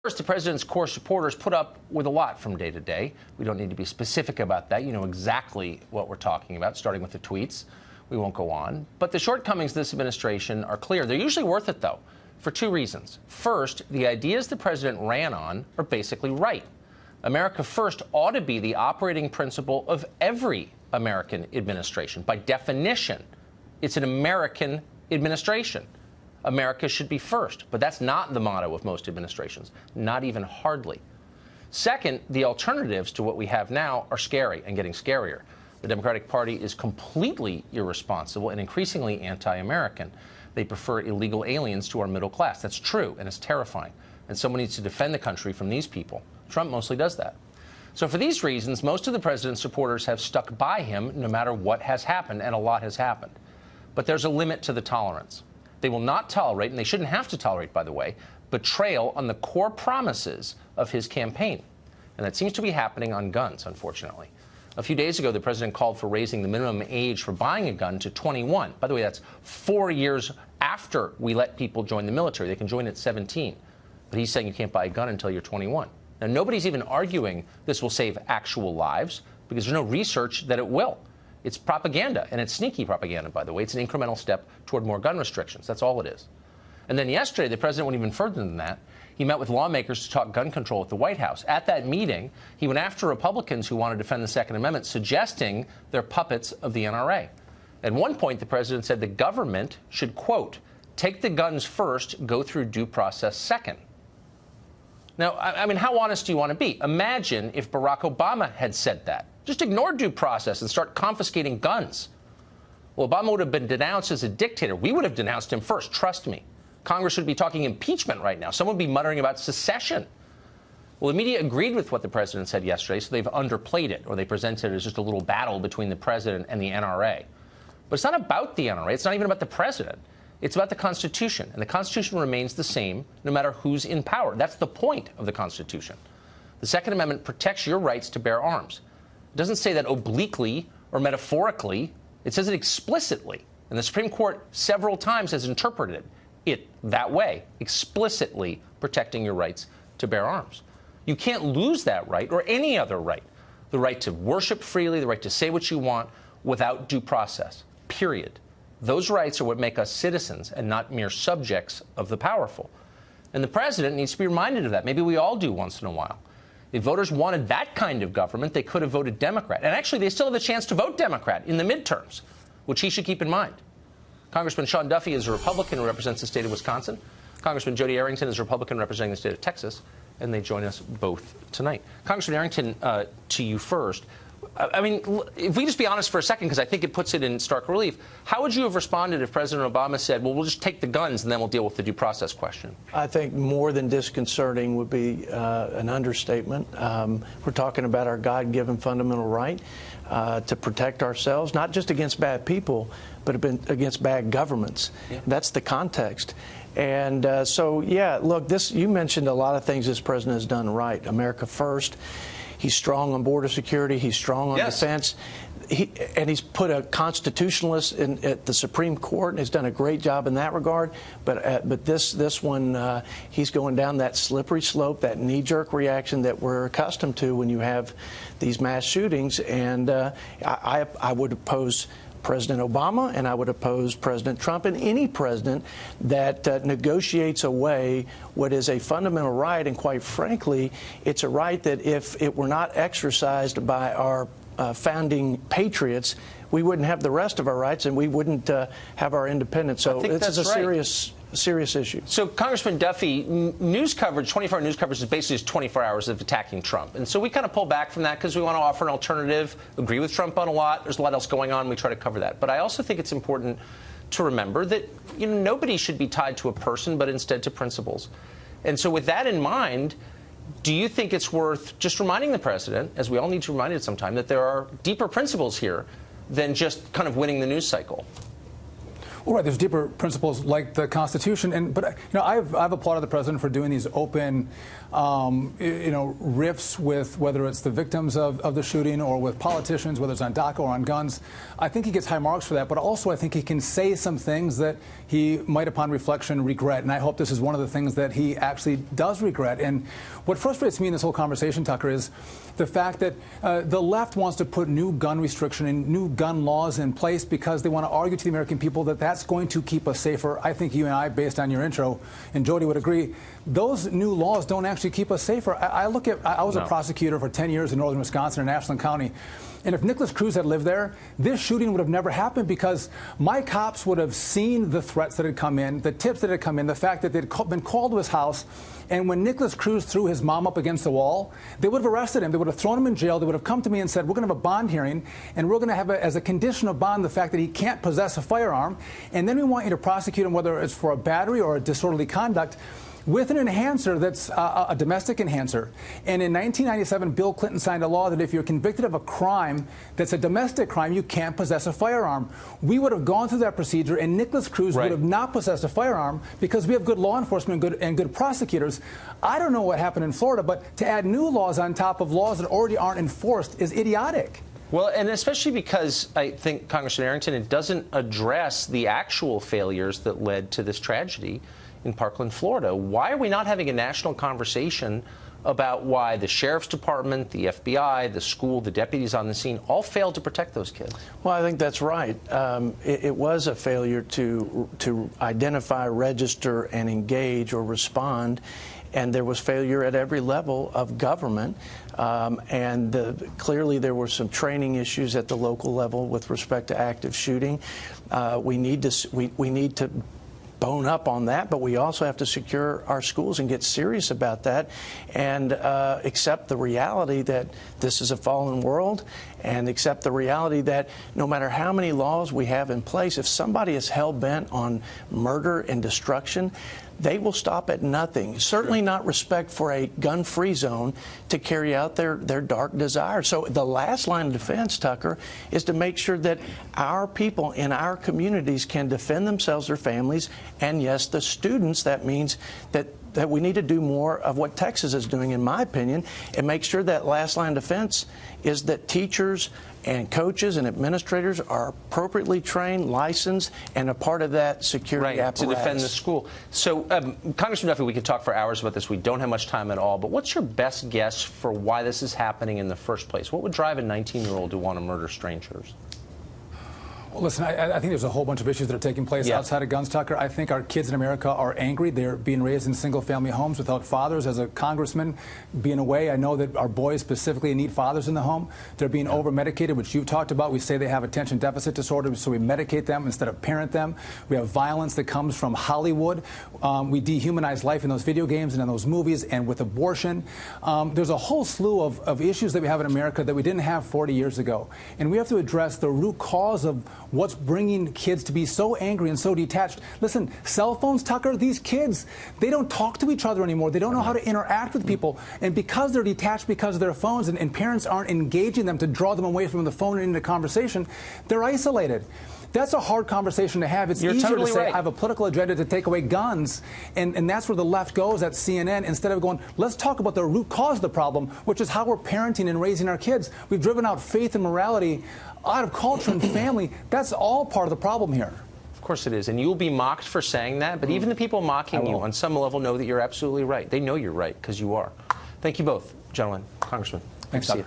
First, the president's core supporters put up with a lot from day to day. We don't need to be specific about that. You know exactly what we're talking about, starting with the tweets. We won't go on. But the shortcomings of this administration are clear. They're usually worth it, though, for two reasons. First, the ideas the president ran on are basically right. America First ought to be the operating principle of every American administration. By definition, it's an American administration. America should be first. But that's not the motto of most administrations, not even hardly. Second, the alternatives to what we have now are scary and getting scarier. The Democratic Party is completely irresponsible and increasingly anti-American. They prefer illegal aliens to our middle class. That's true, and it's terrifying. And someone needs to defend the country from these people. Trump mostly does that. So for these reasons, most of the president's supporters have stuck by him no matter what has happened, and a lot has happened. But there's a limit to the tolerance. They will not tolerate, and they shouldn't have to tolerate, by the way, betrayal on the core promises of his campaign. And that seems to be happening on guns, unfortunately. A few days ago, the president called for raising the minimum age for buying a gun to 21. By the way, that's 4 years after we let people join the military. They can join at 17. But he's saying you can't buy a gun until you're 21. Now, nobody's even arguing this will save actual lives because there's no research that it will. It's propaganda, and it's sneaky propaganda, by the way. It's an incremental step toward more gun restrictions. That's all it is. And then yesterday, the president went even further than that. He met with lawmakers to talk gun control at the White House. At that meeting, he went after Republicans who want to defend the Second Amendment, suggesting they're puppets of the NRA. At one point, the president said the government should, quote, take the guns first, go through due process second. Now, I mean, how honest do you want to be? Imagine if Barack Obama had said that. Just ignore due process and start confiscating guns. Well, Obama would have been denounced as a dictator. We would have denounced him first, trust me. Congress would be talking impeachment right now. Someone would be muttering about secession. Well, the media agreed with what the president said yesterday, so they've underplayed it, or they presented it as just a little battle between the president and the NRA. But it's not about the NRA. It's not even about the president. It's about the Constitution, and the Constitution remains the same no matter who's in power. That's the point of the Constitution. The Second Amendment protects your rights to bear arms. It doesn't say that obliquely or metaphorically. It says it explicitly. And the Supreme Court several times has interpreted it that way, explicitly protecting your rights to bear arms. You can't lose that right or any other right. The right to worship freely, the right to say what you want without due process, period. Those rights are what make us citizens and not mere subjects of the powerful. And the president needs to be reminded of that. Maybe we all do once in a while. If voters wanted that kind of government, they could have voted Democrat. And actually, they still have the chance to vote Democrat in the midterms, which he should keep in mind. Congressman Sean Duffy is a Republican who represents the state of Wisconsin. Congressman Jody Arrington is a Republican representing the state of Texas. And they join us both tonight. Congressman Arrington, to you first. I mean, if we just be honest for a second, because I think it puts it in stark relief, how would you have responded if President Obama said, well, we'll just take the guns and then we'll deal with the due process question? I think more than disconcerting would be an understatement. We're talking about our God-given fundamental right to protect ourselves, not just against bad people, but against bad governments. Yeah. That's the context. And so, yeah, look, you mentioned a lot of things this president has done right. America First. He's strong on border security. He's strong on defense. And he's put a constitutionalist at the Supreme Court and has done a great job in that regard. But this one, he's going down that slippery slope, that knee-jerk reaction that we're accustomed to when you have these mass shootings. And I would oppose President Obama, and I would oppose President Trump and any president that negotiates away what is a fundamental right. And quite frankly, it's a right that if it were not exercised by our founding patriots, we wouldn't have the rest of our rights and we wouldn't have our independence. So this is a serious issue. So, Congressman Duffy, news coverage, 24-hour news coverage is basically just 24 hours of attacking Trump. And so we kind of pull back from that because we want to offer an alternative, agree with Trump on a lot. There's a lot else going on. We try to cover that. But I also think it's important to remember that, you know, nobody should be tied to a person, but instead to principles. And so with that in mind, do you think it's worth just reminding the president, as we all need to remind it sometime, that there are deeper principles here than just kind of winning the news cycle? Well, right, there's deeper principles like the Constitution, but I've applauded the president for doing these open, riffs with whether it's the victims of the shooting or with politicians, whether it's on DACA or on guns. I think he gets high marks for that, but also I think he can say some things that he might, upon reflection, regret. And I hope this is one of the things that he actually does regret. And what frustrates me in this whole conversation, Tucker, is the fact that the left wants to put new gun restriction and new gun laws in place because they want to argue to the American people that that's going to keep us safer. I think you and I, based on your intro, and Jody would agree, those new laws don't actually keep us safer. I was a prosecutor for 10 years in northern Wisconsin and Ashland County. And if Nicholas Cruz had lived there, this shooting would have never happened because my cops would have seen the threats that had come in, the tips that had come in, the fact that they'd been called to his house. And when Nicholas Cruz threw his mom up against the wall, they would have arrested him. They would have thrown him in jail. They would have come to me and said, we're going to have a bond hearing, and we're going to have, as a condition of bond, the fact that he can't possess a firearm. And then we want you to prosecute him, whether it's for a battery or a disorderly conduct, with an enhancer that's a domestic enhancer. And in 1997, Bill Clinton signed a law that if you're convicted of a crime that's a domestic crime, you can't possess a firearm. We would have gone through that procedure, and Nicholas Cruz would have not possessed a firearm because we have good law enforcement and good prosecutors. I don't know what happened in Florida, but to add new laws on top of laws that already aren't enforced is idiotic. Well, and especially because I think, Congressman Arrington, it doesn't address the actual failures that led to this tragedy in Parkland, Florida. Why are we not having a national conversation about why the sheriff's department, the FBI, the school, the deputies on the scene all failed to protect those kids? Well, I think that's right. It was a failure to identify, register, and engage or respond. And there was failure at every level of government. Clearly there were some training issues at the local level with respect to active shooting. We need to bone up on that, but we also have to secure our schools and get serious about that and accept the reality that this is a fallen world and accept the reality that no matter how many laws we have in place, if somebody is hell-bent on murder and destruction, they will stop at nothing, certainly not respect for a gun-free zone to carry out their dark desires. So the last line of defense, Tucker, is to make sure that our people in our communities can defend themselves, their families, and yes, the students. That means that we need to do more of what Texas is doing, in my opinion, and make sure that last line of defense is that teachers and coaches and administrators are appropriately trained, licensed, and a part of that security apparatus. To defend the school. So, Congressman Duffy, we could talk for hours about this. We don't have much time at all. But what's your best guess for why this is happening in the first place? What would drive a 19-year-old to want to murder strangers? Well, listen, I think there's a whole bunch of issues that are taking place outside of guns, Tucker. I think our kids in America are angry. They're being raised in single-family homes without fathers. As a congressman being away, I know that our boys specifically need fathers in the home. They're being over-medicated, which you've talked about. We say they have attention deficit disorder, so we medicate them instead of parent them. We have violence that comes from Hollywood. We dehumanize life in those video games and in those movies and with abortion. There's a whole slew of issues that we have in America that we didn't have 40 years ago. And we have to address the root cause of what's bringing kids to be so angry and so detached. Listen, cell phones, Tucker, these kids, they don't talk to each other anymore. They don't know how to interact with people. And because they're detached because of their phones and parents aren't engaging them to draw them away from the phone and into conversation, they're isolated. That's a hard conversation to have. It's easier to say, I have a political agenda to take away guns, and that's where the left goes at CNN, instead of going, let's talk about the root cause of the problem, which is how we're parenting and raising our kids. We've driven out faith and morality out of culture and family. That's all part of the problem here. Of course it is, and you'll be mocked for saying that, but even the people mocking you on some level know that you're absolutely right. They know you're right, because you are. Thank you both, gentlemen. Congressman. Thanks, Tucker.